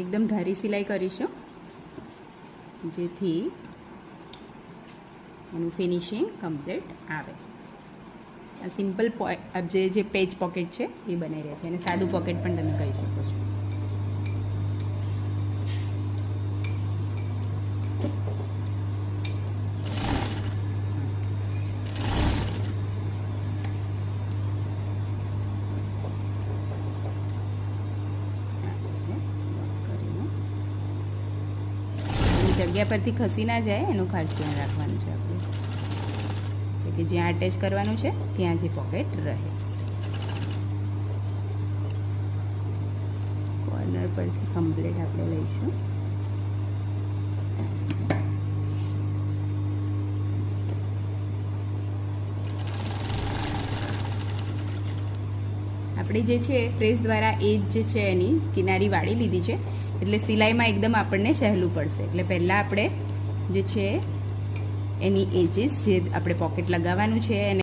એકદમ ધારી સિલાઈ કરીશું જેથી એનું ફિનિશિંગ કમ્પ્લીટ આવે. આ સિમ્પલ જે પેજ પોકેટ છે એ બની રહે છે અને સાદું પોકેટ પણ તમે કહી શકો છો. જગ્યા પરથી ખસી ના જાય એનું ખાસ ધ્યાન રાખવાનું છે આપણે, કે જ્યાં અટેચ કરવાનું છે ત્યાં જે પોકેટ રહે. કોર્નર પરથી કમ્પ્લીટ આપણે લઈશું. આપણે જે છે પ્રેસ દ્વારા એજ જે છે એની કિનારી વાળી લીધી છે, એટલે સિલાઈમાં એકદમ આપણને સહેલું પડશે. એટલે પહેલાં આપણે જે છે એની એજીસ જે આપણે પોકેટ લગાવવાનું છે એને